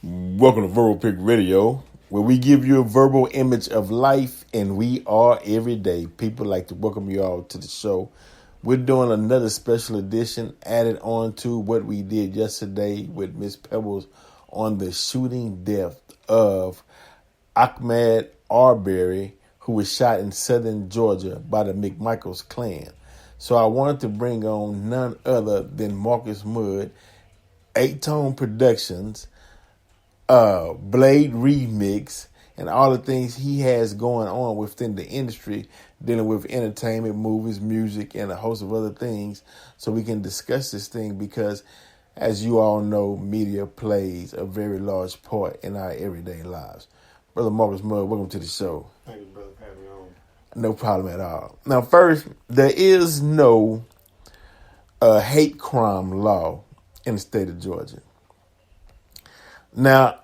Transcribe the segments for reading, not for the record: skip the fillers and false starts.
Welcome to Verbal Pick Radio, where we give you a verbal image of life, and we are every day. People like to welcome you all to the show. We're doing another special edition added on to what we did yesterday with Miss Pebbles on the shooting death of Ahmaud Arbery, who was shot in southern Georgia by the McMichaels clan. So I wanted to bring on none other than Marcus Muhd, 8-Tone Productions, Blade Remix, and all the things he has going on within the industry, dealing with entertainment, movies, music, and a host of other things, so we can discuss this thing because, as you all know, media plays a very large part in our everyday lives. Brother Marcus Muhd, welcome to the show. Thank you, brother, for having me on. No problem at all. Now, first, there is no hate crime law in the state of Georgia. Now,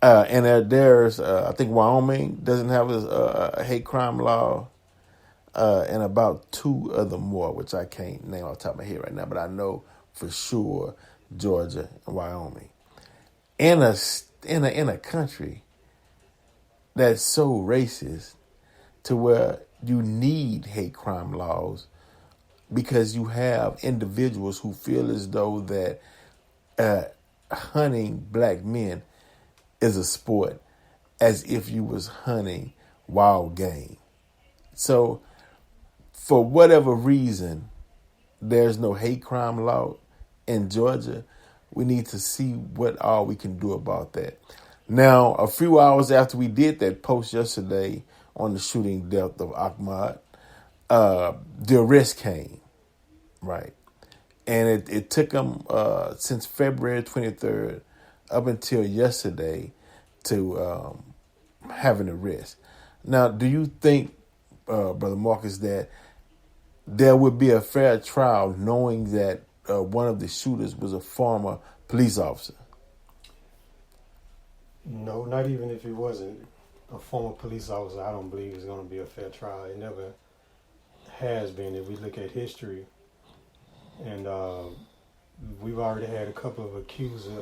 and there's, I think Wyoming doesn't have a hate crime law, and about two other more, which I can't name off the top of my head right now, but I know for sure Georgia and Wyoming. In a country that's so racist to where you need hate crime laws because you have individuals who feel as though that hunting black men is a sport, as if you was hunting wild game. So for whatever reason, there's no hate crime law in Georgia. We need to see what all we can do about that. Now, a few hours after we did that post yesterday on the shooting death of Ahmaud, the arrest came, right? And it took them since February 23rd up until yesterday to have an arrest. Now, do you think, Brother Marcus, that there would be a fair trial knowing that one of the shooters was a former police officer? No, not even if it wasn't a former police officer, I don't believe it's going to be a fair trial. It never has been. If we look at history, and we've already had a couple of accusers.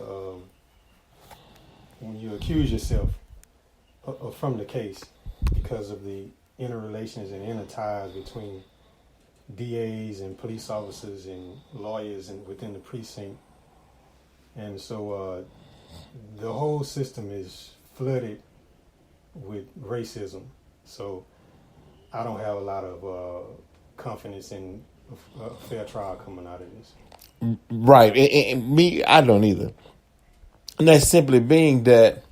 When you accuse yourself from the case because of the interrelations and inner ties between DAs and police officers and lawyers and within the precinct, and so the whole system is flooded with racism. So I don't have a lot of confidence in a fair trial coming out of this. Right. And me, I don't either. And that's simply being that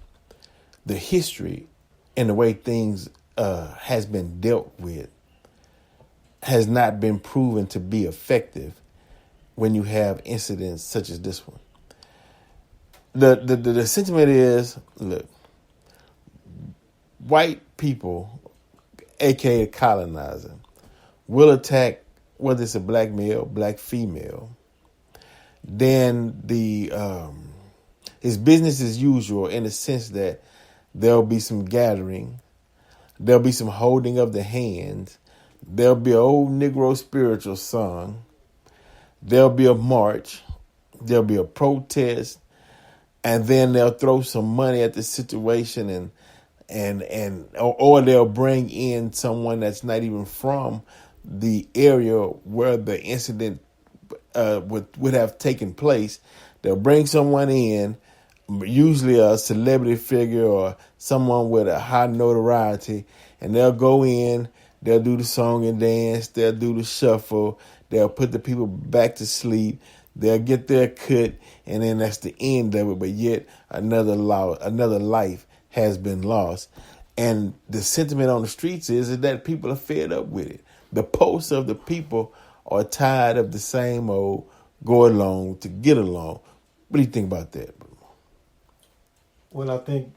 the history and the way things has been dealt with has not been proven to be effective when you have incidents such as this one. The sentiment is, look, white people, aka colonizer, will attack whether it's a black male, black female. Then it's business as usual in the sense that there'll be some gathering, there'll be some holding of the hands, there'll be an old Negro spiritual song, there'll be a march, there'll be a protest, and then they'll throw some money at the situation or they'll bring in someone that's not even from the area where the incident would have taken place. They'll bring someone in, usually a celebrity figure or someone with a high notoriety, and they'll go in, they'll do the song and dance, they'll do the shuffle, they'll put the people back to sleep, they'll get their cut, and then that's the end of it. But yet another life has been lost. And the sentiment on the streets is that people are fed up with it. The pulse of the people are tired of the same old go along to get along. What do you think about that, bro? Well, I think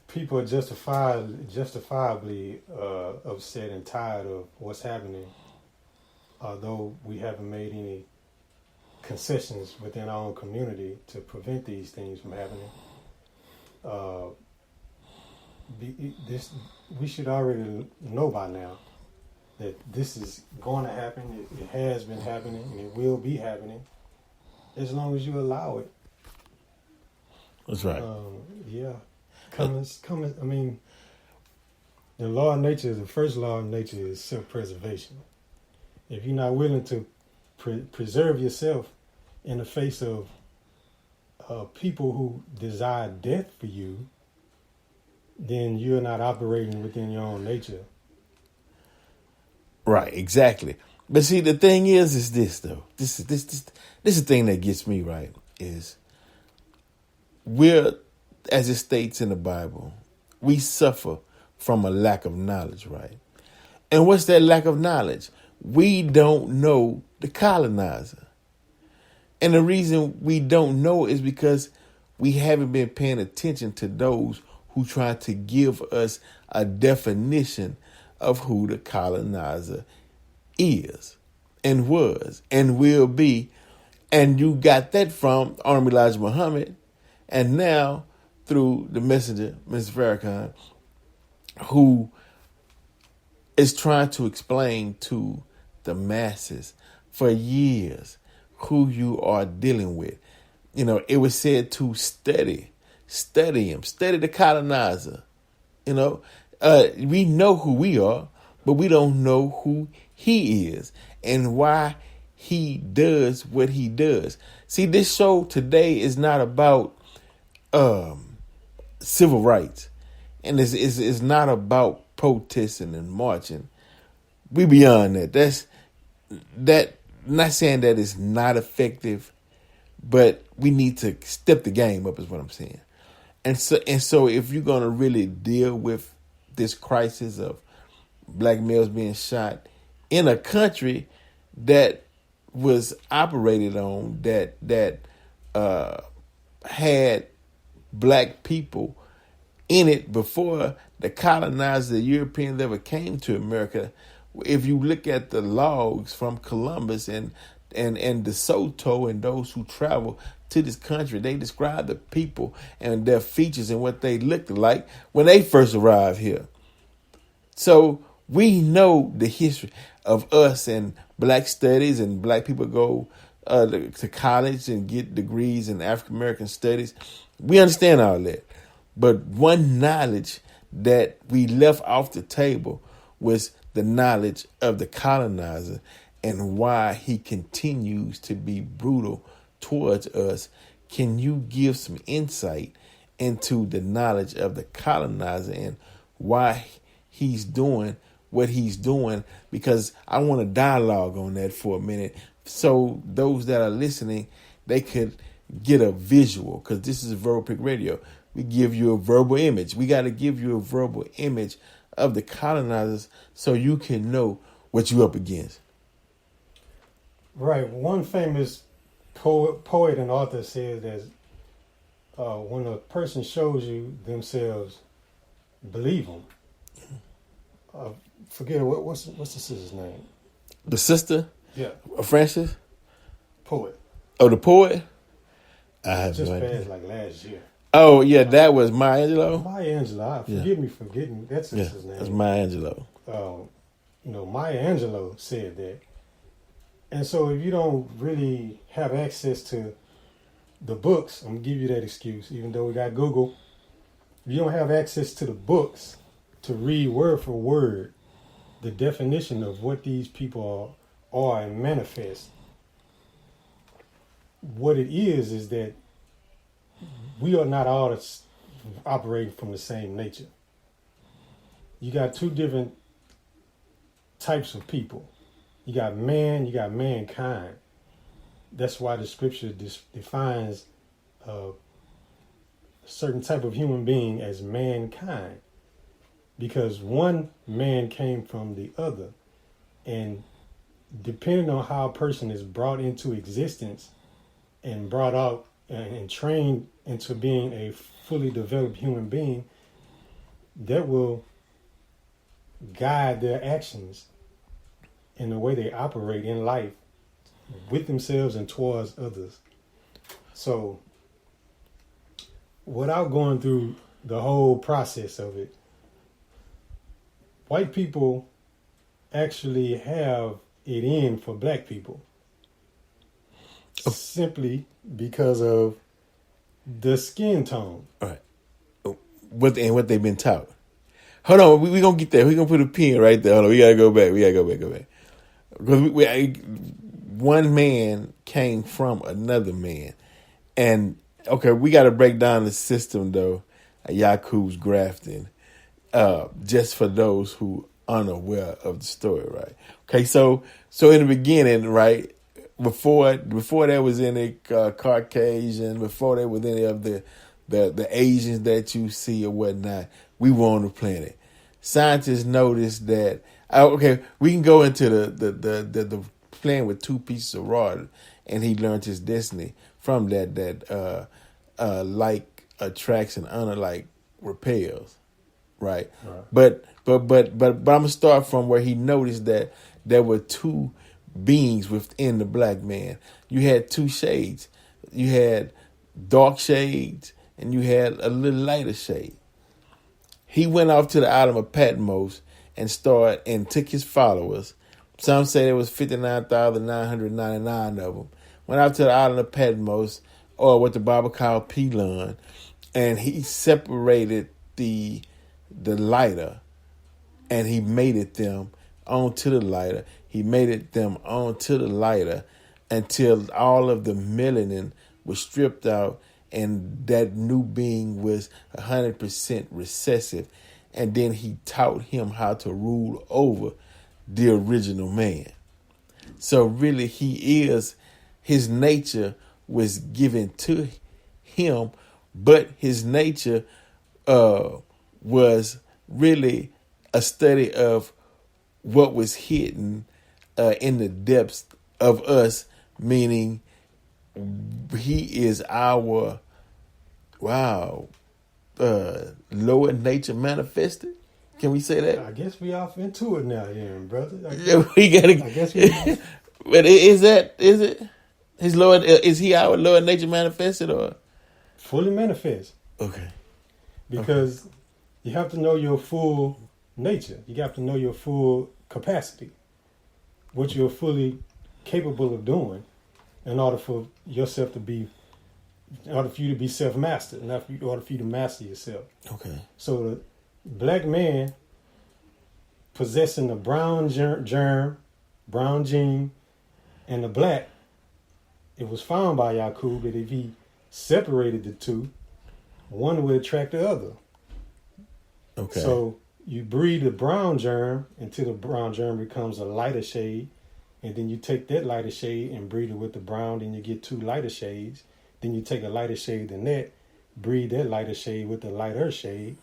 people are justifiably upset and tired of what's happening, although we haven't made any concessions within our own community to prevent these things from happening. We should already know by now that this is going to happen. It has been happening, and it will be happening as long as you allow it. That's right. Yeah. Coming. I mean, the law of nature, the first law of nature is self-preservation. If you're not willing to preserve yourself in the face of people who desire death for you, then you're not operating within your own nature. Right, exactly. But see, the thing is this though. This is the thing that gets me right is we're, as it states in the Bible, we suffer from a lack of knowledge, right? And what's that lack of knowledge? We don't know the colonizer. And the reason we don't know is because we haven't been paying attention to those who try to give us a definition of who the colonizer is and was and will be. And you got that from Army Elijah Muhammad, and now through the messenger, Mr. Farrakhan, who is trying to explain to the masses for years who you are dealing with. You know, it was said to study him, study the colonizer. You know, we know who we are, but we don't know who he is and why he does what he does. See, this show today is not about civil rights, and it's not about protesting and marching. We beyond that. That. Not saying that it's not effective, but we need to step the game up, is what I'm saying. And so if you're gonna really deal with this crisis of black males being shot in a country that was operated on, that had black people in it before the colonizers, the Europeans, ever came to America. If you look at the logs from Columbus and De Soto and those who travel to this country, they describe the people and their features and what they looked like when they first arrived here. So we know the history of us and black studies, and black people go to college and get degrees in African American studies. We understand all that. But one knowledge that we left off the table was the knowledge of the colonizer and why he continues to be brutal towards us. Can you give some insight into the knowledge of the colonizer and why he's doing what he's doing? Because I want to dialogue on that for a minute so those that are listening, they could get a visual, because this is Verbal Pick Radio. We give you a verbal image. We got to give you a verbal image of the colonizers so you can know what you're up against. Right. One famous poet and author says that when a person shows you themselves, believe them. Forget what's the sister's name? The sister? Yeah. Francis? Poet. Oh, the poet? I have just no idea. passed like last year. Oh, yeah, that was Maya Angelou? Maya Angelou. Forgive me for forgetting that sister's name. That's Maya Angelou. Maya Angelou said that. And so if you don't really have access to the books, I'm going to give you that excuse, even though we got Google. If you don't have access to the books to read word for word the definition of what these people are and manifest, what it is that we are not all operating from the same nature. You got two different types of people. You got man, you got mankind. That's why the scripture defines a certain type of human being as mankind. Because one man came from the other. And depending on how a person is brought into existence and brought out and trained into being a fully developed human being, that will guide their actions in the way they operate in life with themselves and towards others. So without going through the whole process of it, white people actually have it in for black people simply because of The skin tone. All right. What they've been taught. Hold on, we gonna get there. We gonna put a pin right there. Hold on, we gotta go back. Because one man came from another man, and okay, we got to break down the system though. Yakub's grafting, just for those who unaware of the story, right? Okay, so in the beginning, right, before there was any Caucasian, before there was any of the Asians that you see or whatnot, we were on the planet. Scientists noticed that. Okay, we can go into the playing with two pieces of rod, and he learned his destiny from that like attracts and unlike repels, right? But I'm gonna start from where he noticed that there were two beings within the black man. You had two shades. You had dark shades, and you had a little lighter shade. He went off to the island of Patmos and took his followers. Some say there was 59,999 of them. Went out to the island of Patmos, or what the Bible called Pelon, and he separated the lighter, and he mated them onto the lighter. He mated them onto the lighter until all of the melanin was stripped out, and that new being was 100% recessive. And then he taught him how to rule over the original man. So really his nature was given to him, but his nature was really a study of what was hidden in the depths of us, meaning he is our lower nature manifested. Can we say that? I guess we off into it now, brother. We gotta. I guess we. But is it his lower? Is he our lower nature manifested or Fully manifest? okay? Because you have to know your full nature. You have to know your full capacity, what you're fully capable of doing, in order for yourself to be, in order for you to be self-mastered, in order for you to master yourself. Okay. So the black man possessing the brown germ, brown gene, and the black, it was found by Yakub that if he separated the two, one would attract the other. Okay. So you breed the brown germ until the brown germ becomes a lighter shade, and then you take that lighter shade and breed it with the brown, then you get two lighter shades. Then you take a lighter shade than that, breed that lighter shade with the lighter shade,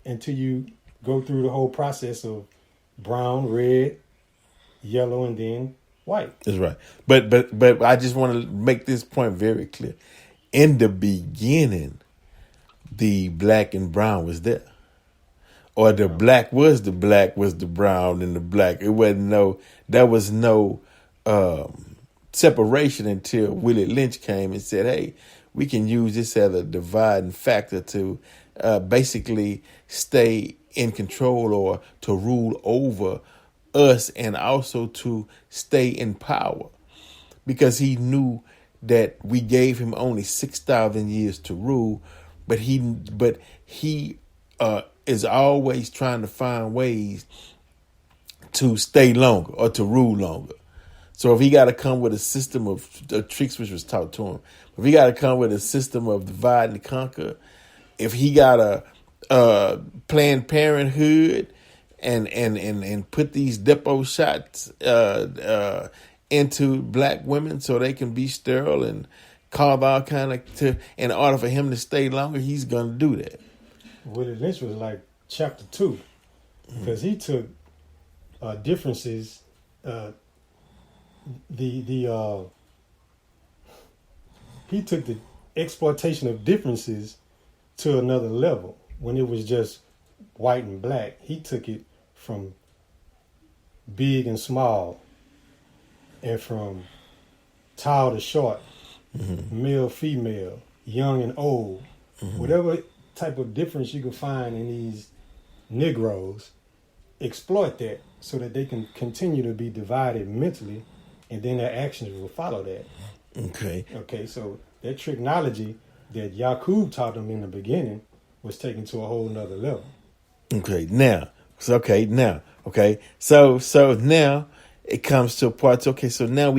until you go through the whole process of brown, red, yellow, and then white. That's right. But I just want to make this point very clear. In the beginning, the black and brown was there. Or the black was the brown and the black. There was no separation until Willie Lynch came and said, hey, we can use this as a dividing factor to basically stay in control or to rule over us, and also to stay in power, because he knew that we gave him only 6,000 years to rule, but he is always trying to find ways to stay longer or to rule longer. So if he got to come with a system of tricks, which was taught to him, if he got to come with a system of divide and conquer, if he got a Planned Parenthood and put these depot shots into black women so they can be sterile and cause all kind of in order for him to stay longer, he's gonna do that. Willie Lynch was like chapter 2, because he took differences. He took the exploitation of differences to another level. When it was just white and black, he took it from big and small, and from tall to short, male, female, young and old, whatever type of difference you can find in these Negroes, exploit that so that they can continue to be divided mentally, and then their actions will follow that. Okay. So that technology that Yakub taught them in the beginning was taken to a whole nother level. Okay, now, so now it comes to a part. Okay, so now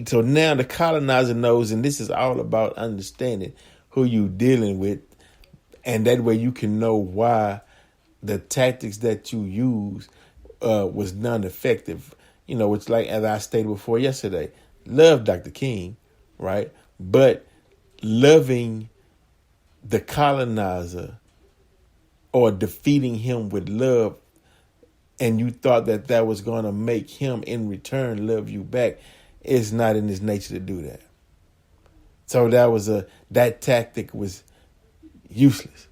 so now the colonizer knows, and this is all about understanding who you dealing with, and that way you can know why the tactics that you use was non-effective. It's like, as I stated before yesterday, love Dr. King, right? But loving the colonizer or defeating him with love, and you thought that was going to make him in return love you back, it's not in his nature to do that. So that tactic was useless.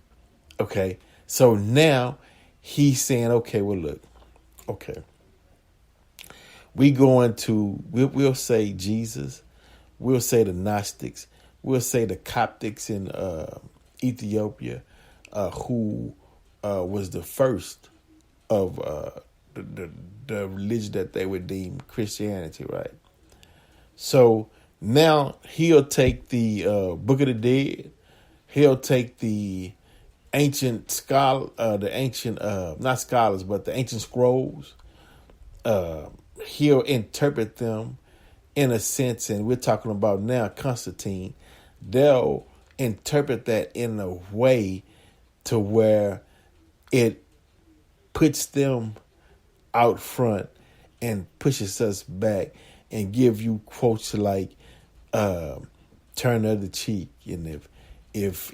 Okay. So now he's saying, okay, well, look, okay. We'll say Jesus, we'll say the Gnostics, we'll say the Coptics in Ethiopia, who was the first of the religion that they would deem Christianity, right? So now he'll take the Book of the Dead, he'll take the ancient not scholars, but the ancient scrolls. He'll interpret them in a sense, and we're talking about now Constantine. They'll interpret that in a way to where it puts them out front and pushes us back, and give you quotes like turn the other cheek, and if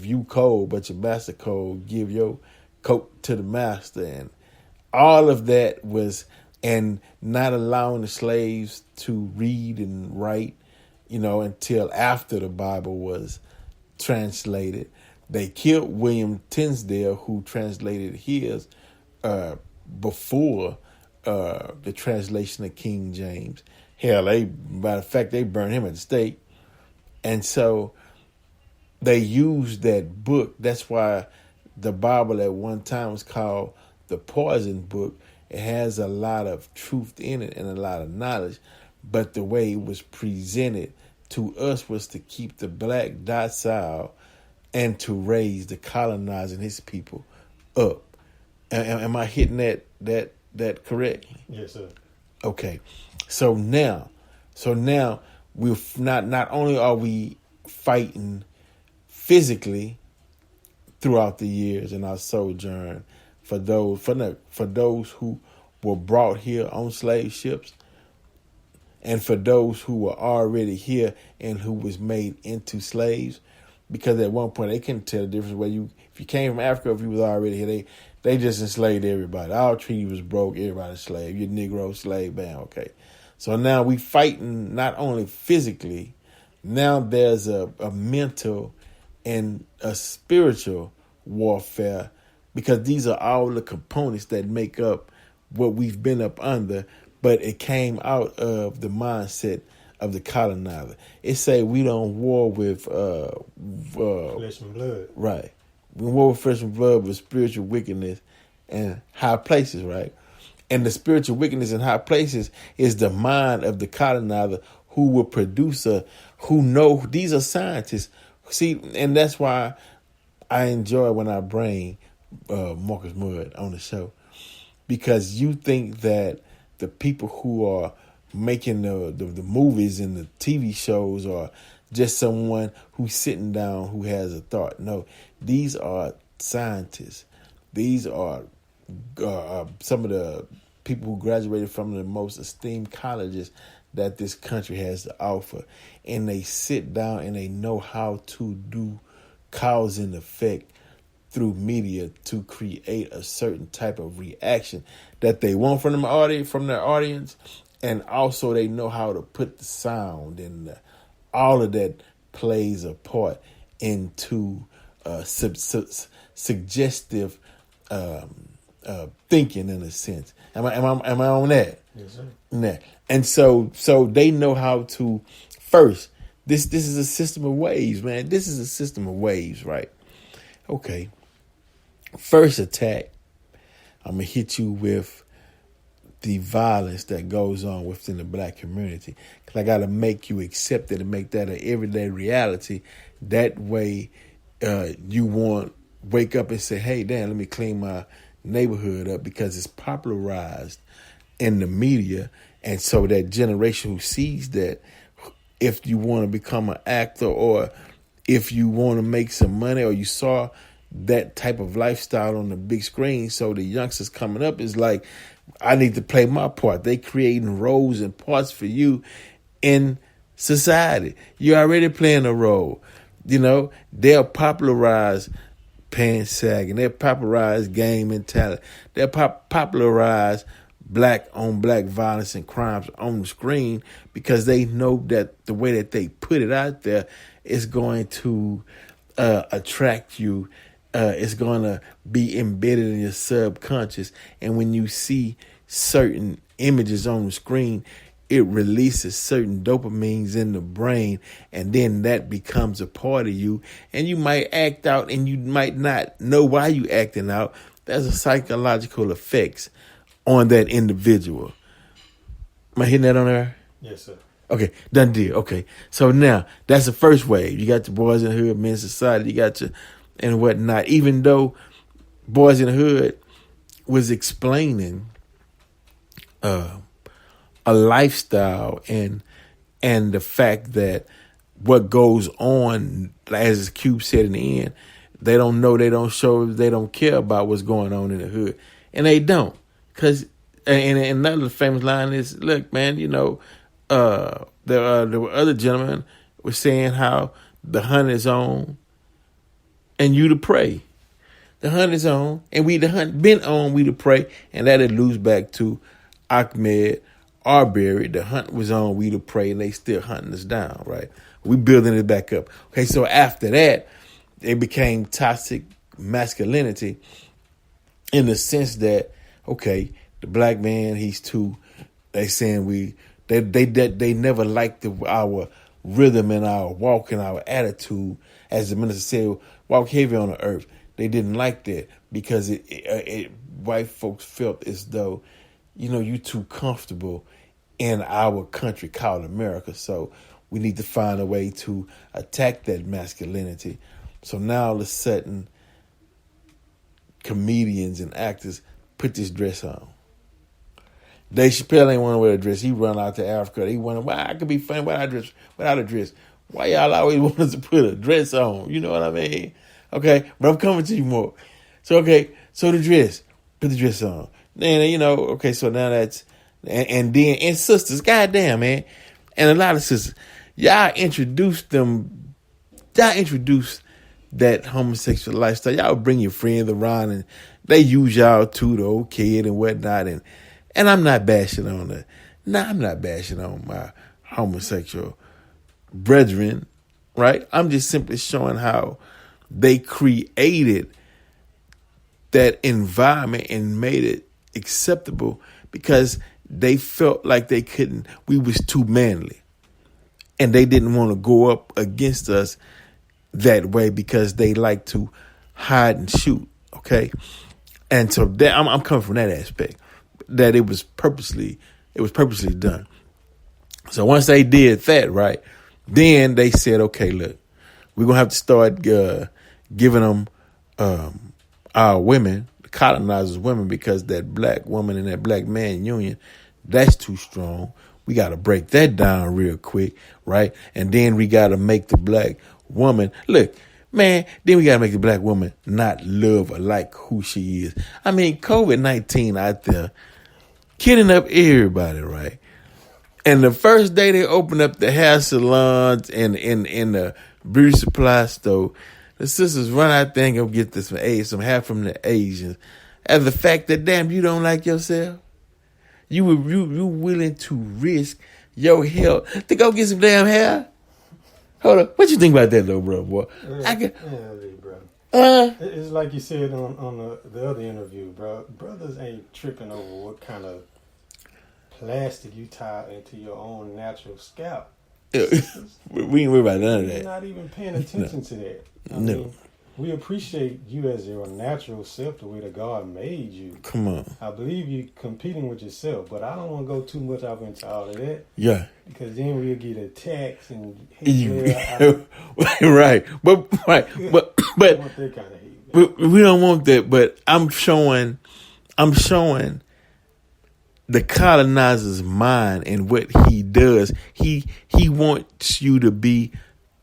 you cold but your master cold, give your coat to the master, and all of that was, and not allowing the slaves to read and write, until after the Bible was translated. They killed William Tinsdale, who translated his before the translation of King James. Hell, matter of fact, they burned him at the stake. And so they used that book. That's why the Bible at one time was called the poison book. It has a lot of truth in it and a lot of knowledge, but the way it was presented to us was to keep the black docile and to raise the colonizer and his people up. Am I hitting that correctly? Yes, sir. Okay. So now we're not only are we fighting physically throughout the years in our sojourn for those who were brought here on slave ships, and for those who were already here and who was made into slaves, because at one point they couldn't tell the difference if you came from Africa, if you was already here, they just enslaved everybody. Our treaty was broke, everybody's slave. You're Negro, slave, bam, okay. So now we fighting not only physically, now there's a mental and a spiritual warfare, because these are all the components that make up what we've been up under, but it came out of the mindset of the colonizer. It say we don't war with flesh and blood. Right. We war with flesh and blood, with spiritual wickedness and high places, right? And the spiritual wickedness in high places is the mind of the colonizer, who will produce who know these are scientists. See, and that's why I enjoy when I bring Marcus Muhd on the show, because you think that the people who are making the movies and the TV shows are just someone who's sitting down who has a thought. No, these are scientists. These are some of the people who graduated from the most esteemed colleges that this country has to offer. And they sit down and they know how to do cause and effect through media to create a certain type of reaction that they want from their audience. And also they know how to put the sound, and all of that plays a part into suggestive thinking, in a sense. Am I on that? Yes, sir. Nah. And so they know how to first. This is a system of waves, man. This is a system of waves, right? Okay. First attack, I'm gonna hit you with the violence that goes on within the black community. Because I got to make you accept it and make that an everyday reality. That way, you won't wake up and say, hey, damn, let me clean my neighborhood up, because it's popularized in the media. And so that generation who sees that, if you want to become an actor, or if you want to make some money, or you saw that type of lifestyle on the big screen, so the youngsters coming up is like, I need to play my part. They creating roles and parts for you in society. You're already playing a role. You know, they'll popularize pants sagging. They'll popularize gang mentality. They'll popularize black on black violence and crimes on the screen, because they know that the way that they put it out there is going to attract you. It's going to be embedded in your subconscious. And when you see certain images on the screen, it releases certain dopamines in the brain, and then that becomes a part of you. And you might act out, and you might not know why you acting out. There's a psychological effects on that individual. Am I hitting that on there? Yes, sir. Okay, done deal. Okay, so now that's the first wave. You got the Boys in the Hood, Men's Society, you got your and whatnot. Even though Boys in the Hood was explaining a lifestyle and the fact that what goes on, as Cube said in the end, they don't know, they don't show, they don't care about what's going on in the hood, and they don't. Cause and another famous line is, look, man, you know, there were other gentlemen were saying how the hunt is on and you to pray. The hunt is on, and the hunt been on, we to pray. And that alludes back to Ahmed Arbery. The hunt was on, we to pray, and they still hunting us down, right? We building it back up. Okay, so after that, it became toxic masculinity, in the sense that, okay, the black man, he's too, they saying they never liked our rhythm and our walk and our attitude. As the minister said, walk heavy on the earth. They didn't like that, because white folks felt as though, you know, you too comfortable in our country called America. So we need to find a way to attack that masculinity. So now all of a sudden, comedians and actors put this dress on. Dave Chappelle ain't want to wear a dress. He run out to Africa. He wonder, why I could be funny without a dress. Why y'all always want us to put a dress on? You know what I mean? Okay, but I'm coming to you more. So, okay, so the dress. Put the dress on. Then, you know, okay, so now that's, and sisters, goddamn, man. And a lot of sisters, y'all introduced that homosexual lifestyle. Y'all bring your friends around, and they use y'all too, the old kid and whatnot. And I'm not bashing on I'm not bashing on my homosexual brethren, right? I'm just simply showing how they created that environment and made it acceptable, because they felt like we was too manly, and they didn't want to go up against us that way, because they like to hide and shoot. Okay. And so that I'm coming from that aspect, that it was purposely done. So once they did that, right, then they said, okay, look, we're going to have to start giving them our women, the colonizers' women, because that black woman and that black man union, that's too strong. We got to break that down real quick, right? And then we got to make the black woman, look, man, then we got to make the black woman not love or like who she is. I mean, COVID-19 out there killing up everybody, right? And the first day they opened up the hair salons and in the beauty supply store, the sisters run out there and go get this some hair from the Asians. And the fact that, damn, you don't like yourself, you willing to risk your health to go get some damn hair? Hold up, what you think about that though, bro? Boy, bro. It's like you said on the other interview, bro. Brothers ain't tripping over what kind of plastic you tie into your own natural scalp. We ain't worried about none of that. You're not even paying attention to that. I No. mean, We appreciate you as your natural self, the way that God made you. Come on. I believe you competing with yourself, but I don't want to go too much off into all of that. Yeah. Because then we'll get attacks and right. But right. But I want that kind of hate. But we don't want that. But I'm showing the colonizer's mind and what he does. He wants you to be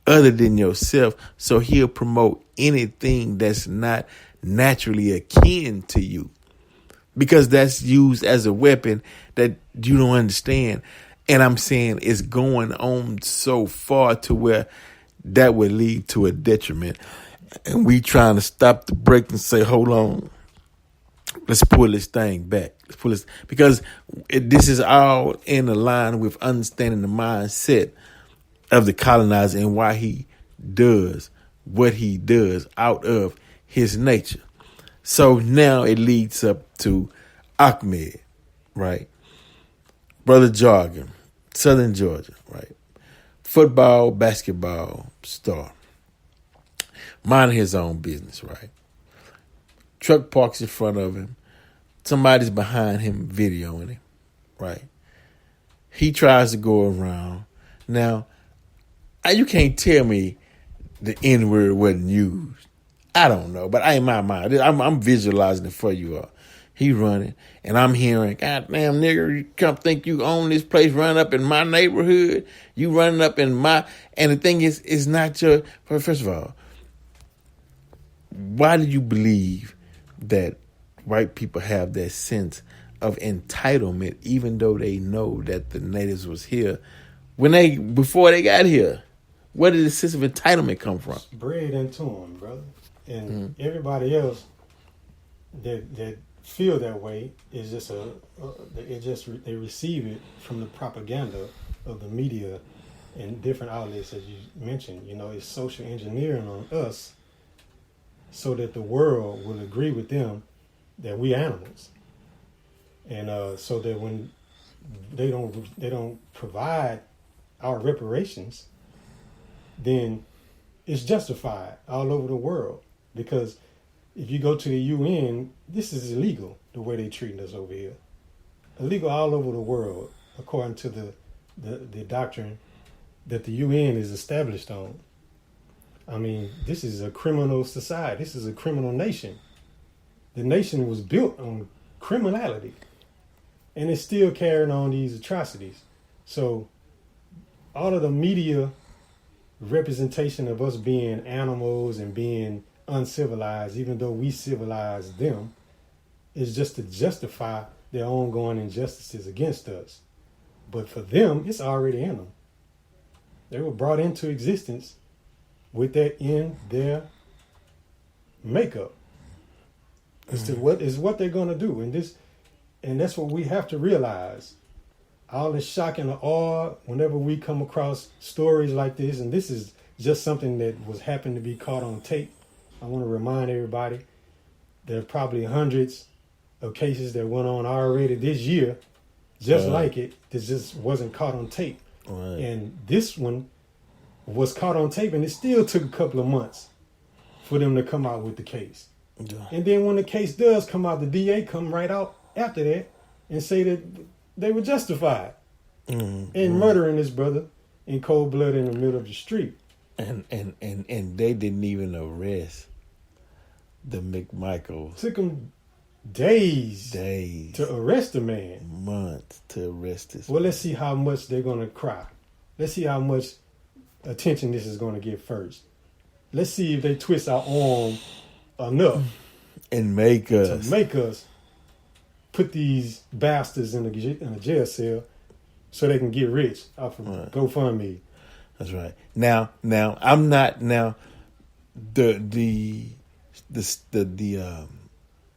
other than yourself, so he'll promote anything that's not naturally akin to you, because that's used as a weapon that you don't understand. And I'm saying it's going on so far to where that would lead to a detriment. And we trying to stop the break and say, hold on, let's pull this thing back. Let's pull this, because this is all in line with understanding the mindset of the colonizer and why he does what he does out of his nature. So now it leads up to Ahmed, right? Brother Jargon, Southern Georgia, right? Football, basketball star. Minding his own business, right? Truck parks in front of him. Somebody's behind him videoing him, right? He tries to go around. Now, you can't tell me the N-word wasn't used. I don't know, but I in my mind, I'm visualizing it for you all. He running, and I'm hearing, God damn nigger, you come think you own this place, run up in my neighborhood, you running up in my, and the thing is, it's not your, first of all, why do you believe that white people have that sense of entitlement, even though they know that the natives was here before they got here? Where did the sense of entitlement come from? It's bred into them, brother. And everybody else that feel that way is just they receive it from the propaganda of the media and different outlets, as you mentioned. You know, it's social engineering on us so that the world will agree with them that we animals, and so that when they don't provide our reparations, then it's justified all over the world. Because if you go to the UN, this is illegal, the way they treat us over here. Illegal all over the world, according to the doctrine that the UN is established on. I mean, this is a criminal society. This is a criminal nation. The nation was built on criminality, and it's still carrying on these atrocities. So all of the media representation of us being animals and being uncivilized, even though we civilize them, is just to justify their ongoing injustices against us. But for them, it's already in them. They were brought into existence with that in their makeup. It's what they're going to do, and that's what we have to realize. All the shock and the awe whenever we come across stories like this, and this is just something that was happened to be caught on tape. I want to remind everybody there are probably hundreds of cases that went on already this year, just like it. This just wasn't caught on tape, and this one was caught on tape, and it still took a couple of months for them to come out with the case. And then when the case does come out, the DA come right out after that and say that they were justified in murdering this brother in cold blood in the middle of the street. And they didn't even arrest the McMichaels. Took them days to arrest the man. Months to arrest this. Well, let's see how much they're going to cry. Let's see how much attention this is going to get first. Let's see if they twist our arm enough and make us put these bastards in a jail cell so they can get rich off of GoFundMe. That's right. Now I'm not the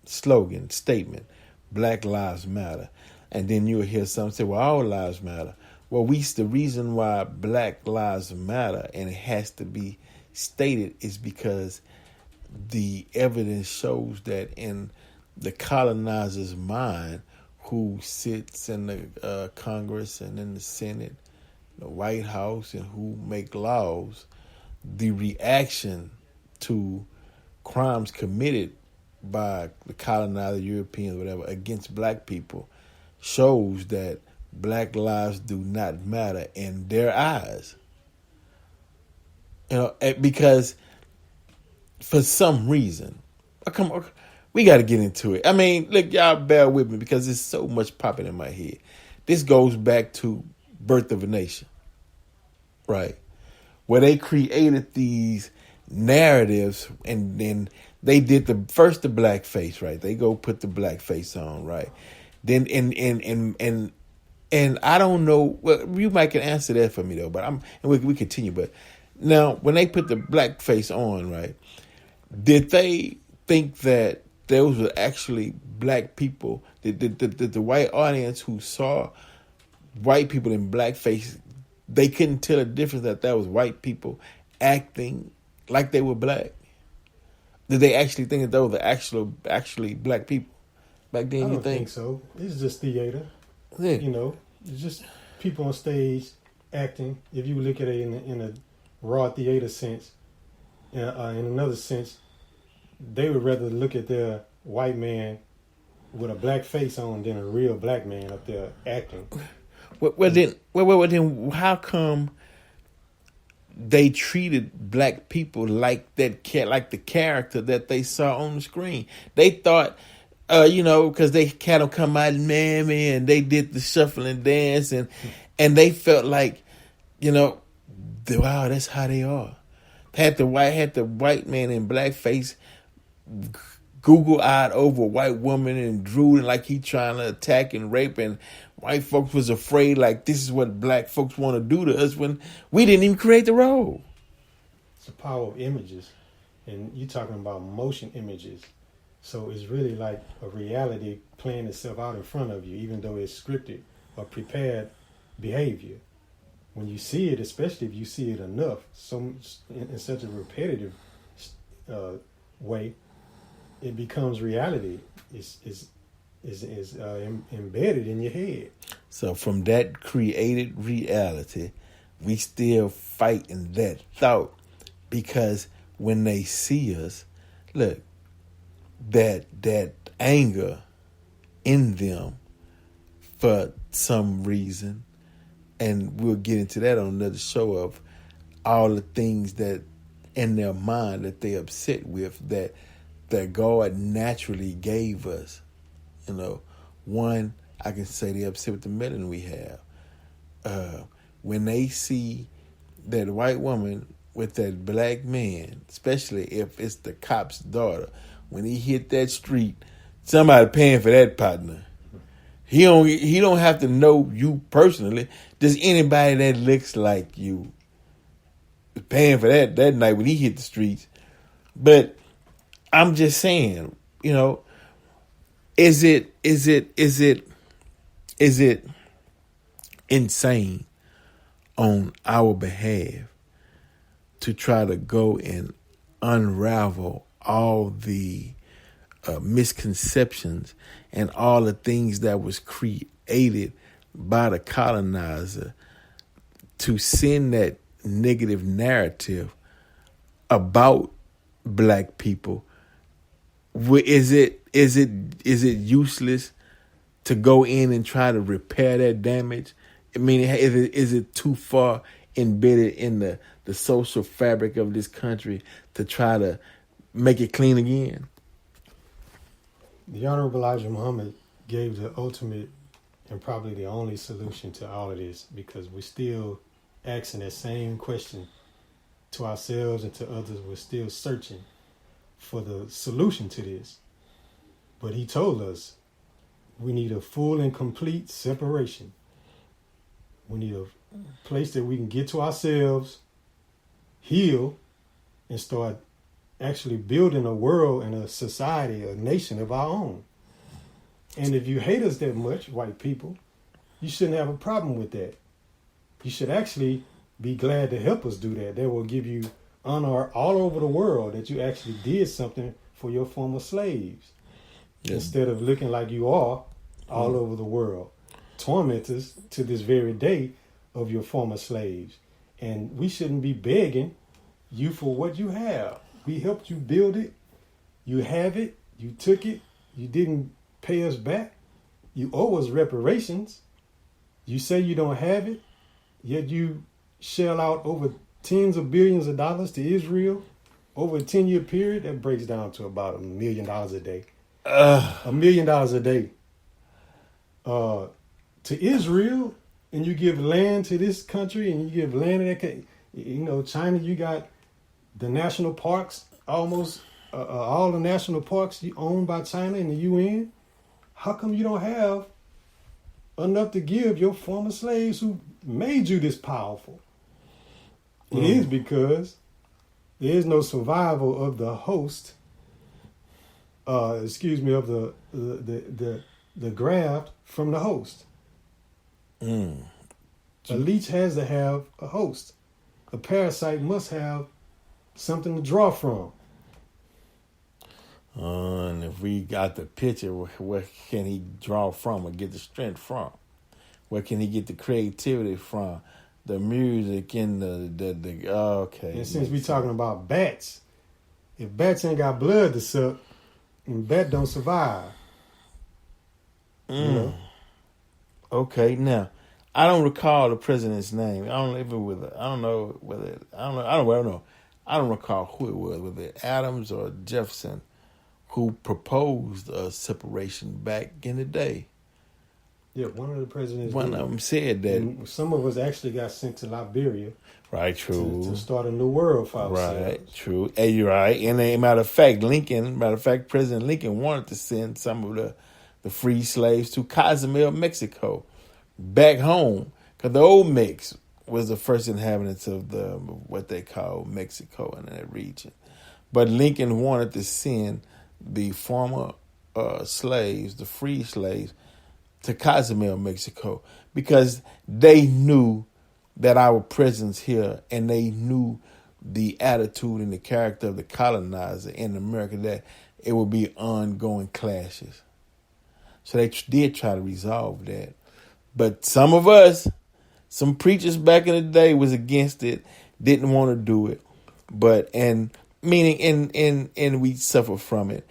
slogan statement, Black Lives Matter, and then you'll hear some say, well, all lives matter. Well, the reason why Black Lives Matter and it has to be stated is because the evidence shows that in the colonizer's mind, who sits in the Congress and in the Senate, the White House, and who make laws, the reaction to crimes committed by the colonizer, Europeans, whatever, against black people shows that black lives do not matter in their eyes. Because for some reason, come on, we got to get into it. I mean, look, y'all bear with me because there's so much popping in my head. This goes back to Birth of a Nation, right? Where they created these narratives and then they did the blackface, right? They go put the blackface on, right? Then and I don't know. Well, you might can answer that for me though. But we continue. But now, when they put the blackface on, right? Did they think that those were actually black people? Did the white audience who saw white people in blackface, they couldn't tell the difference that was white people acting like they were black? Did they actually think that those were actually black people back then? I don't You think so? It's just theater. Yeah. It's just people on stage acting. If you look at it in a raw theater sense, in another sense, they would rather look at their white man with a black face on than a real black man up there acting. Well, then, how come they treated black people like like the character that they saw on the screen? They thought, because they had them come out and mammy, and they did the shuffling dance, and they felt like, wow, that's how they are. Had the white man in blackface Google-eyed over a white woman and drooling like he trying to attack and rape, and white folks was afraid like this is what black folks want to do to us when we didn't even create the role. It's the power of images, and you're talking about motion images. So it's really like a reality playing itself out in front of you, even though it's scripted or prepared behavior. When you see it, especially if you see it enough, in such a repetitive way, it becomes reality. Is embedded in your head. So from that created reality, we still fight in that thought, because when they see us, look, that anger in them for some reason, and we'll get into that on another show, of all the things that in their mind that they upset with that God naturally gave us. One, I can say they're upset with the melanin we have. When they see that white woman with that black man, especially if it's the cop's daughter, when he hit that street, somebody paying for that partner. He don't have to know you personally. Just anybody that looks like you is paying for that night when he hit the streets. But I'm just saying, is it insane on our behalf to try to go and unravel all the misconceptions and all the things that was created by the colonizer to send that negative narrative about black people? Is it useless to go in and try to repair that damage? I mean, is it too far embedded in the social fabric of this country to try to make it clean again? The Honorable Elijah Muhammad gave the ultimate and probably the only solution to all of this, because we're still asking that same question to ourselves and to others. We're still searching for the solution to this. But he told us we need a full and complete separation. We need a place that we can get to ourselves, heal, and start actually building a world and a society, a nation of our own. And if you hate us that much, white people, you shouldn't have a problem with that. You should actually be glad to help us do that. That will give you honor all over the world that you actually did something for your former slaves. Yes. Instead of looking like you are all over the world, tormentors to this very day of your former slaves. And we shouldn't be begging you for what you have. We helped you build it. You have it. You took it. You didn't pay us back. You owe us reparations. You say you don't have it, yet you shell out over tens of billions of dollars to Israel over a 10-year period. That breaks down to about $1 million a day. $1 million a day to Israel, and you give land to this country, and you give land to that. You know, China, you got the national parks, almost all the national parks owned by China and the UN. How come you don't have enough to give your former slaves who made you this powerful? It is because there is no survival of the host. Of the graft from the host. A leech has to have a host. A parasite must have something to draw from. And if we got the picture, where can he draw from or get the strength from? Where can he get the creativity from? The music and the okay. And since we talking about bats, if bats ain't got blood to suck, and bat don't survive. You know? Okay, now I don't recall the president's name. I don't recall who it was. Was it Adams or Jefferson who proposed a separation back in the day? Yeah, one of the presidents. One of them said that. And some of us actually got sent to Liberia. Right, true. To start a new world for ourselves. Right, true. Hey, you're right. And matter of fact, President Lincoln wanted to send some of the free slaves to Cozumel, Mexico, back home, because the old Mex was the first inhabitants of what they call Mexico in that region. But Lincoln wanted to send the former slaves, the free slaves, to Cozumel, Mexico, because they knew that our presence here, and they knew the attitude and the character of the colonizer in America, that it would be ongoing clashes. So they did try to resolve that. But some of us, some preachers back in the day was against it, didn't want to do it. And we suffer from it.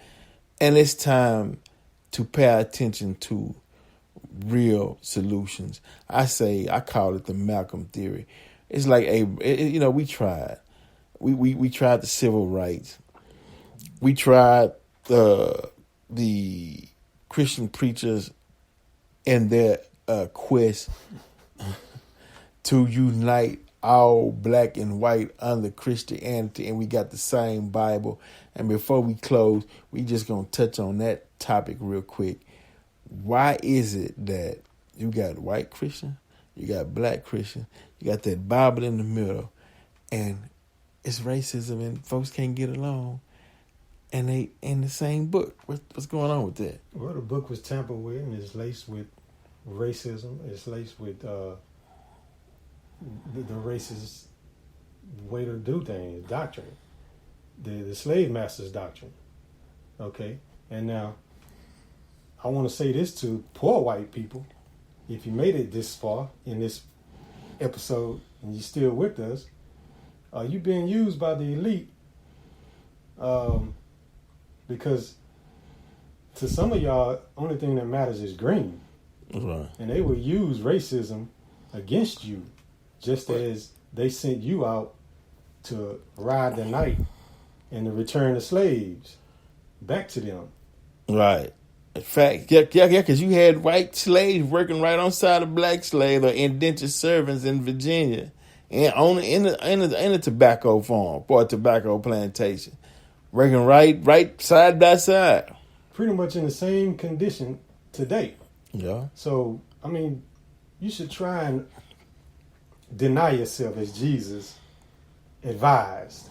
And it's time to pay attention to real solutions. I call it the Malcolm theory. It's like we tried. We tried the civil rights. We tried the Christian preachers and their quest to unite all black and white under Christianity, and we got the same Bible. And before we close, we just gonna touch on that topic real quick. Why is it that you got white Christian, you got black Christian, you got that Bible in the middle, and it's racism and folks can't get along, and they in the same book? What's going on with that? Well, the book was tampered with, and it's laced with racism. It's laced with the racist way to do things, doctrine, the slave master's doctrine. Okay, and now I want to say this to poor white people. If you made it this far in this episode and you're still with us, you're being used by the elite, because to some of y'all, only thing that matters is green. Right. And they will use racism against you, just as they sent you out to ride the night and to return the slaves back to them. Right. In fact, yeah, because you had white slaves working right on side of black slaves or indentured servants in Virginia, and in the tobacco farm or tobacco plantation, working right side by side. Pretty much in the same condition today. Yeah. So, I mean, you should try and deny yourself as Jesus advised.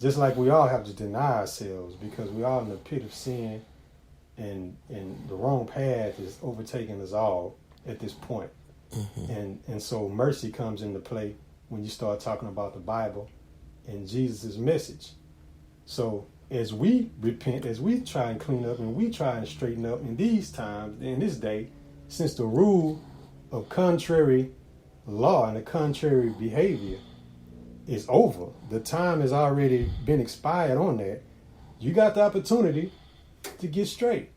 Just like we all have to deny ourselves, because we all in the pit of sin, and the wrong path is overtaking us all at this point. Mm-hmm. And so mercy comes into play when you start talking about the Bible and Jesus' message. So as we repent, as we try and clean up and we try and straighten up in these times, in this day, since the rule of contrary law and the contrary behavior is over, the time has already been expired on that. you got the opportunity to get straight.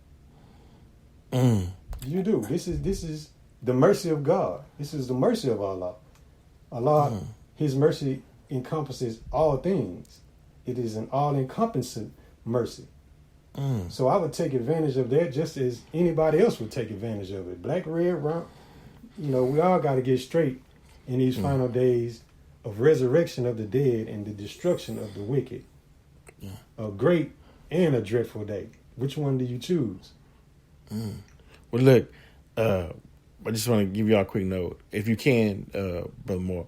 You do. This is the mercy of God. This is the mercy of Allah. Allah, His mercy encompasses all things. It is an all-encompassing mercy. So I would take advantage of that just as anybody else would take advantage of it. Black, red, brown. We all got to get straight in these final days of resurrection of the dead and the destruction of the wicked. A great and a dreadful day. Which one do you choose? Well, look, I just want to give y'all a quick note. If you can, Brother Moore,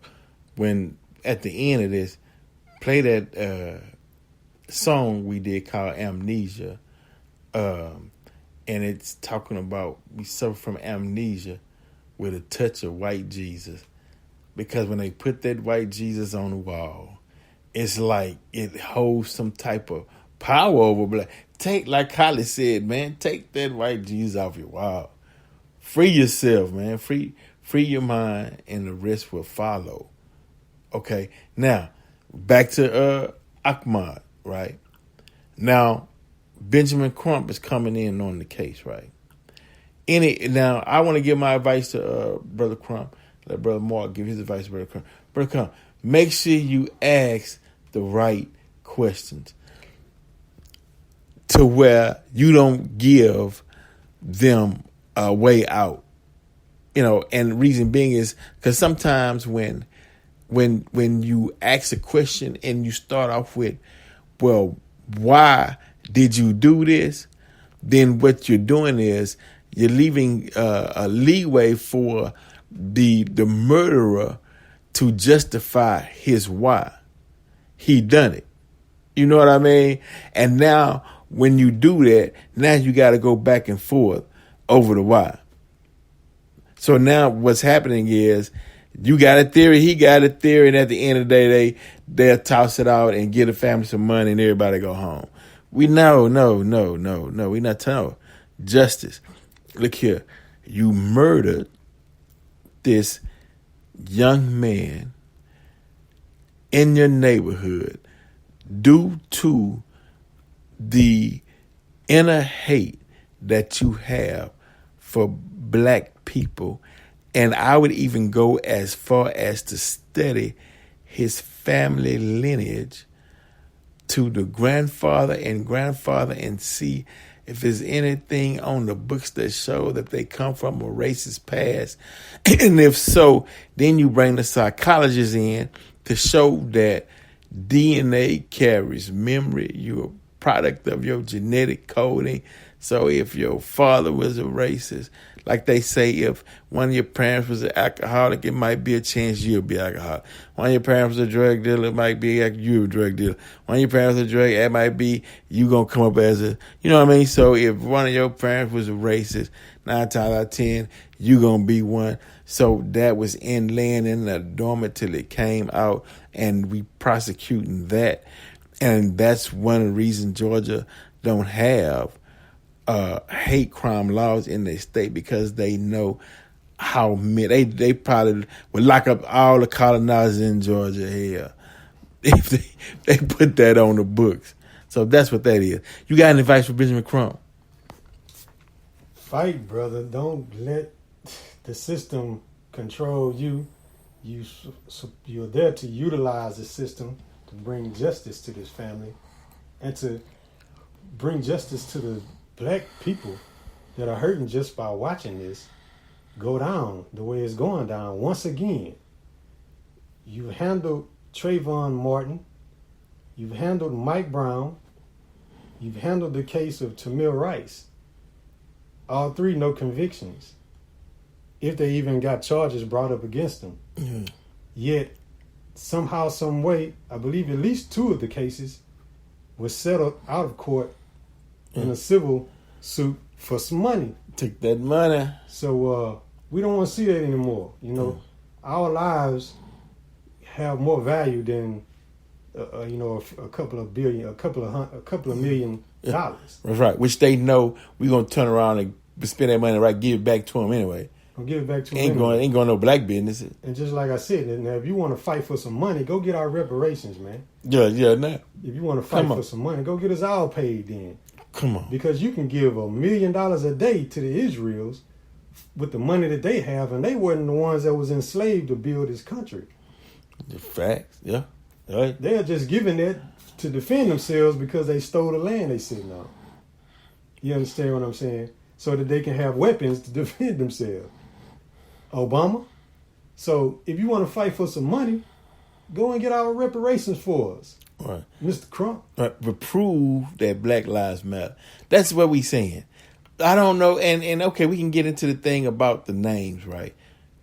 when at the end of this, play that song we did called Amnesia. And it's talking about we suffer from amnesia with a touch of white Jesus. Because when they put that white Jesus on the wall, it's like it holds some type of power over black. Like Holly said, man, take that white Jesus off your wall. Free yourself, man. Free your mind, and the rest will follow. Okay. Now, back to Ahmad, right? Now, Benjamin Crump is coming in on the case, right? Now, I want to give my advice to Brother Crump. Let Brother Mark give his advice to Brother Crump. Brother Crump, make sure you ask the right questions to where you don't give them a way out. And the reason being is because sometimes when you ask a question and you start off with, well, why did you do this? Then what you're doing is you're leaving a leeway for the murderer to justify his why. He done it. You know what I mean? And now when you do that, now you got to go back and forth over the why. So now what's happening is you got a theory, he got a theory, and at the end of the day, they'll toss it out and get the family some money and everybody go home. We no. We not telling justice. Look here. You murdered this young man in your neighborhood due to the inner hate that you have for black people. And I would even go as far as to study his family lineage to the grandfather and see if there's anything on the books that show that they come from a racist past. And if so, then you bring the psychologists in to show that DNA carries memory. You're a product of your genetic coding. So if your father was a racist, like they say, if one of your parents was an alcoholic, it might be a chance you'll be alcoholic. One of your parents was a drug dealer, it might be you a drug dealer. One of your parents was a drug, it might be you gonna come up as a, you know what I mean? So if one of your parents was a racist, 9 times out of 10, you gonna be one. So that was laying in the dormant till it came out, and we prosecuting that. And that's one of the reasons Georgia don't have hate crime laws in their state, because they know how many they probably would lock up all the colonizers in Georgia here if they put that on the books. So that's what that is. You got any advice for Benjamin Crump? Fight, brother. Don't let the system control you. You're there to utilize the system to bring justice to this family and to bring justice to the black people that are hurting just by watching this go down the way it's going down. Once again, you handled Trayvon Martin, you've handled Mike Brown, you've handled the case of Tamir Rice. All three, no convictions, if they even got charges brought up against them. Mm-hmm. Yet, somehow, some way, I believe at least 2 of the cases were settled out of court in a civil suit for some money. Take that money. So we don't want to see that anymore. Our lives have more value than a couple of billion, a couple of million dollars. That's right. Which they know we're gonna turn around and spend that money, right? Give it back to them anyway. Don't give it back to Ain't them. going no black business. And just like I said, now if you want to fight for some money, go get our reparations, man. Yeah, nah. If you want to fight for some money, go get us all paid then. Come on. Because you can give $1 million a day to the Israels with the money that they have, and they weren't the ones that was enslaved to build this country. The facts, yeah. Right. They're just giving that to defend themselves because they stole the land they sitting on. You understand what I'm saying? So that they can have weapons to defend themselves. Obama. So if you want to fight for some money, go and get our reparations for us. Right. Mr. Crump. Right. But prove that Black Lives Matter. That's what we saying. I don't know. And okay, we can get into the thing about the names, right?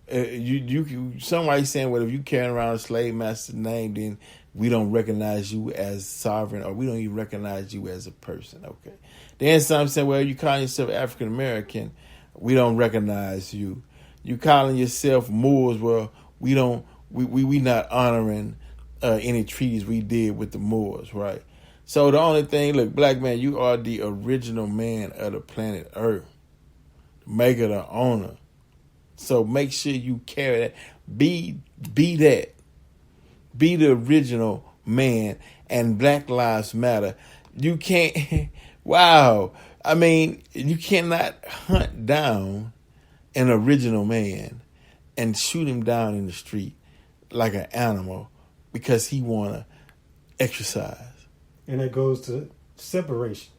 Somebody saying, well, if you carrying around a slave master's name, then we don't recognize you as sovereign, or we don't even recognize you as a person. Okay. Then some saying, well, you calling yourself African American, we don't recognize you. You calling yourself Moors, well, we not honoring any treaties we did with the Moors, right? So the only thing, look, black man, you are the original man of the planet Earth, maker, the owner. So make sure you carry that. Be that. Be the original man. And Black Lives Matter. You can't. Wow. I mean, you cannot hunt down an original man and shoot him down in the street like an animal because he want to exercise. And it goes to separation.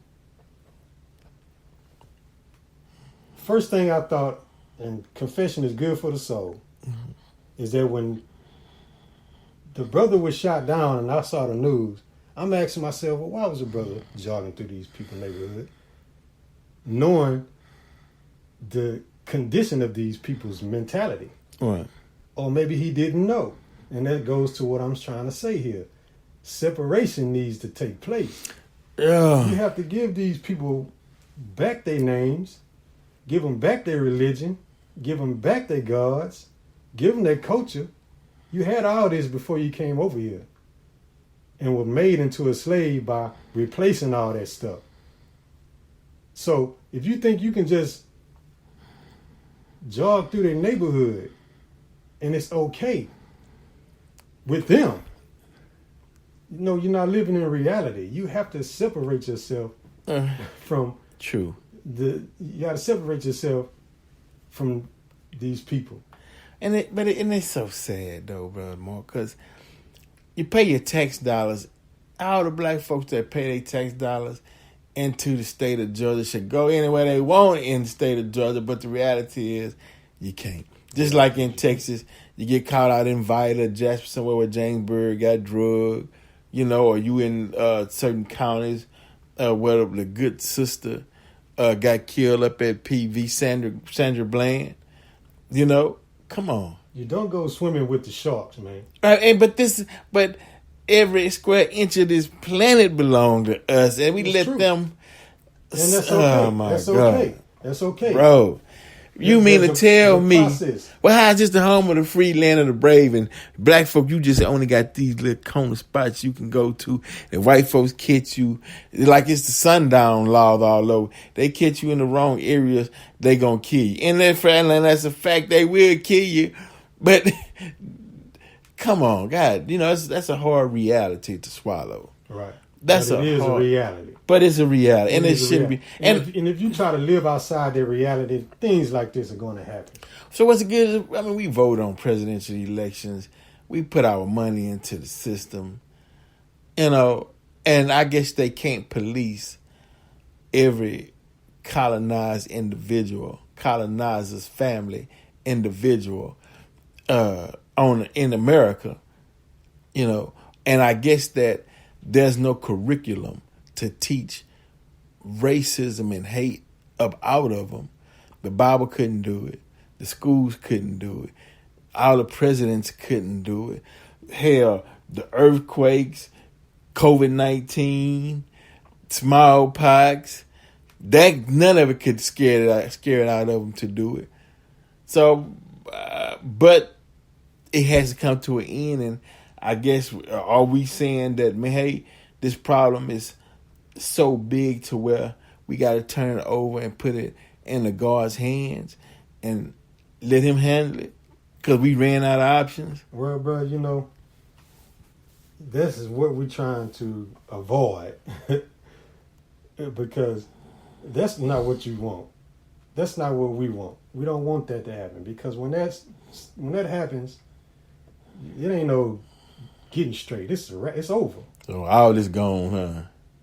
First thing I thought, and confession is good for the soul, is that when the brother was shot down and I saw the news, I'm asking myself, well, why was the brother jogging through these people's neighborhood? Knowing the condition of these people's mentality. Right. Or maybe he didn't know. And that goes to what I'm trying to say here. Separation needs to take place. Yeah. You have to give these people back their names, give them back their religion, give them back their gods, give them their culture. You had all this before you came over here and were made into a slave by replacing all that stuff. So if you think you can just jog through their neighborhood and it's okay with them, no, you're not living in reality. You have to separate yourself from True. You got to separate yourself from these people. And it's so sad though, brother Mark, because you pay your tax dollars. All the black folks that pay their tax dollars into the state of Georgia should go anywhere they want in the state of Georgia, but the reality is you can't. Just like in Texas, you get caught out in Vida, Jasper, somewhere where James Bird got drugged, or you in certain counties where the good sister got killed up at PV, Sandra Bland. Come on. You don't go swimming with the sharks, man. But every square inch of this planet belongs to us, and we let them. And that's okay. Oh my that's God. Okay. That's okay, bro. You mean to tell me, process. well, how's just the home of the free, land of the brave, and black folk, you just only got these little corner spots you can go to, and white folks catch you, like it's the sundown laws all over. They catch you in the wrong areas, they gonna kill you. And that's a fact, they will kill you, but come on, God, that's a hard reality to swallow. Right. It is a reality. But it's a reality, and it shouldn't be. And if you try to live outside that reality, things like this are going to happen. So what's good? I mean, we vote on presidential elections. We put our money into the system, and I guess they can't police every colonized individual, colonizer's family individual in America, and I guess that there's no curriculum to teach racism and hate out of them. The Bible couldn't do it. The schools couldn't do it. All the presidents couldn't do it. Hell, the earthquakes, COVID-19, smallpox, none of it could scare it out of them to do it. So, but it has to come to an end, and I guess, are we saying that, man, hey, this problem is so big to where we got to turn it over and put it in the God's hands? And let him handle it because we ran out of options? Well, bro, this is what we're trying to avoid because that's not what you want. That's not what we want. We don't want that to happen because when that happens, it ain't no getting straight. It's over. So all this gone, huh?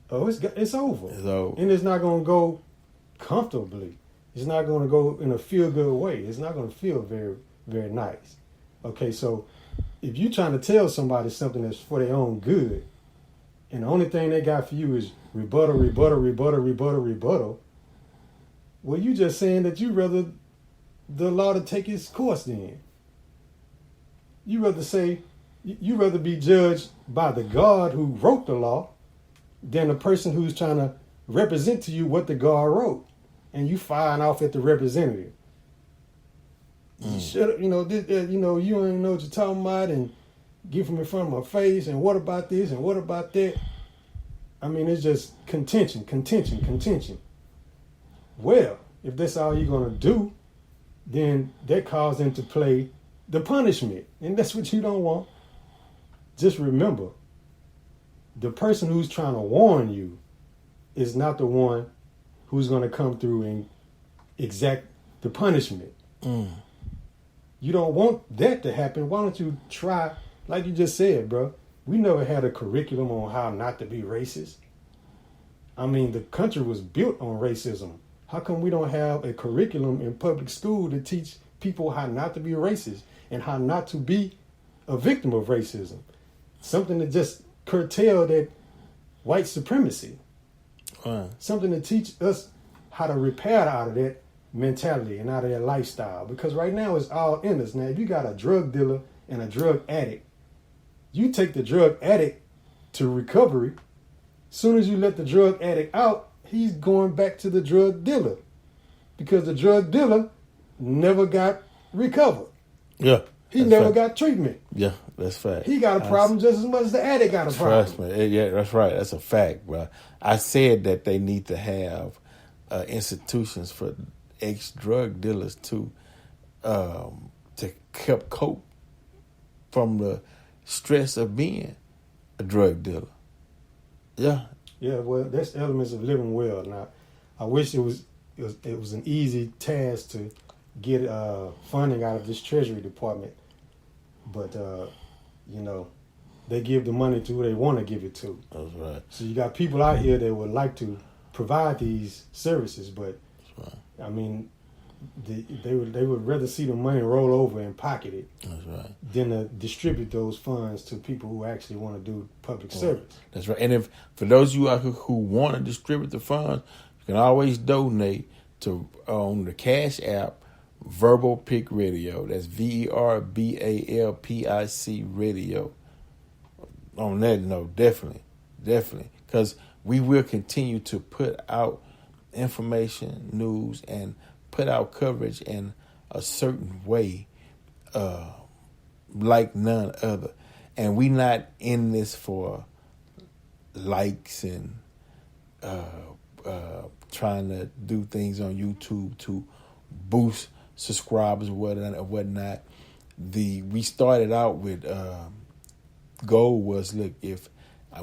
Oh, it's over. It's over. And it's not going to go comfortably. It's not going to go in a feel-good way. It's not going to feel very, very nice. Okay, so if you're trying to tell somebody something that's for their own good, and the only thing they got for you is rebuttal, well, you just saying that you rather the law to take its course then. You rather be judged by the God who wrote the law than the person who's trying to represent to you what the God wrote. And you firing off at the representative. You shut up, you ain't know what you're talking about and get from in front of my face and what about this and what about that? I mean, it's just contention. Well, if that's all you're going to do, then that calls into play the punishment. And that's what you don't want. Just remember, the person who's trying to warn you is not the one who's going to come through and exact the punishment. You don't want that to happen. Why don't you try, like you just said, bro, we never had a curriculum on how not to be racist. I mean, the country was built on racism. How come we don't have a curriculum in public school to teach people how not to be racist and how not to be a victim of racism? Something to just curtail that white supremacy. Something to teach us how to repair out of that mentality and out of that lifestyle. Because right now it's all in us. Now, if you got a drug dealer and a drug addict, you take the drug addict to recovery. Soon as you let the drug addict out, he's going back to the drug dealer. Because the drug dealer never got recovered. Yeah. He never got treatment. Yeah, that's fact. He got a problem just as much as the addict got a problem. Trust me. Yeah, that's right. That's a fact, bro. I said that they need to have institutions for ex-drug dealers to help cope from the stress of being a drug dealer. Yeah. Yeah, well, that's elements of living well. Now, I wish it was an easy task to get funding out of this Treasury Department, but they give the money to who they want to give it to. That's right. So you got people out here that would like to provide these services, but That's right. I mean, they would rather see the money roll over and pocket it. That's right. Than to distribute those funds to people who actually want to do public service. That's right. And if for those of you out who want to distribute the funds, you can always donate to on the Cash App. Verbal Pick Radio. That's VERBALPIC Radio. On that note, definitely. Because we will continue to put out information, news, and put out coverage in a certain way like none other. And we not in this for likes and trying to do things on YouTube to boost subscribers or whatnot. We started out with goal was, look, if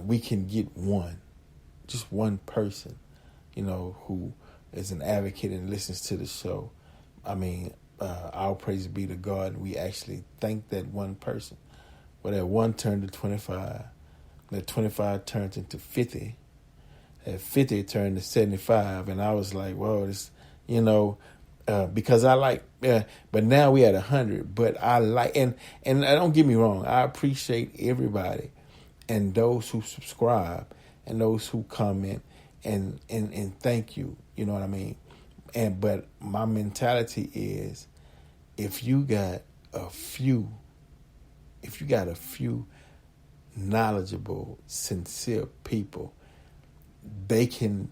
we can get just one person, who is an advocate and listens to the show. I mean, our praise be to God, and we actually thank that one person. Well, that one turned to 25. That 25 turned into 50. That 50 turned to 75, and I was like, whoa, this, because I like, but now we at 100. But I like, and don't get me wrong, I appreciate everybody, and those who subscribe, and those who comment, and thank you. You know what I mean? But my mentality is, if you got a few knowledgeable, sincere people, they can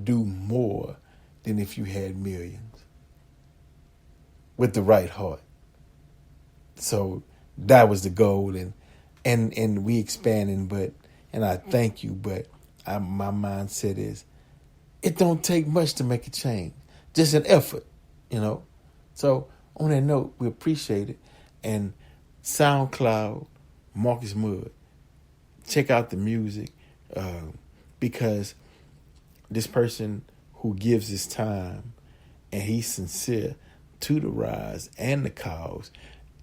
do more than if you had millions. With the right heart. So that was the goal, and we expanding, and I thank you, but my mindset is, it don't take much to make a change, just an effort, So On that note, we appreciate it. And SoundCloud, Marcus Muhd. Check out the music because this person who gives his time and he's sincere to the rise and the cause.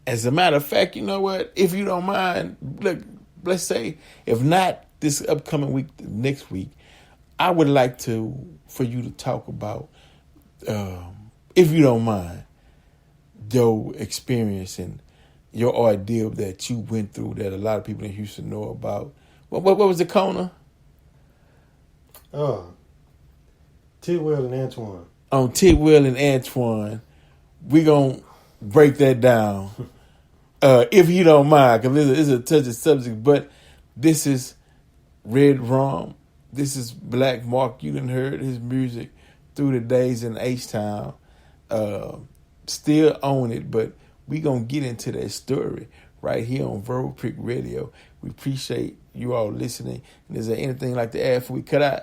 As a matter of fact, you know what? If you don't mind, look, let's say if not this upcoming week, next week, I would like for you to talk about, if you don't mind, your experience and your ordeal that you went through that a lot of people in Houston know about. What was the corner? Tidwell and Antoine. On Tidwell and Antoine, we gonna break that down, if you don't mind, because it's a touchy subject. But this is Red Rum. This is Black Mark. You done heard his music through the days in H-Town. Still own it, but we gonna get into that story right here on Verbal Prick Radio. We appreciate you all listening. And is there anything like to add before we cut out?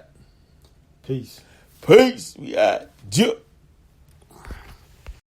Peace. Peace. We out.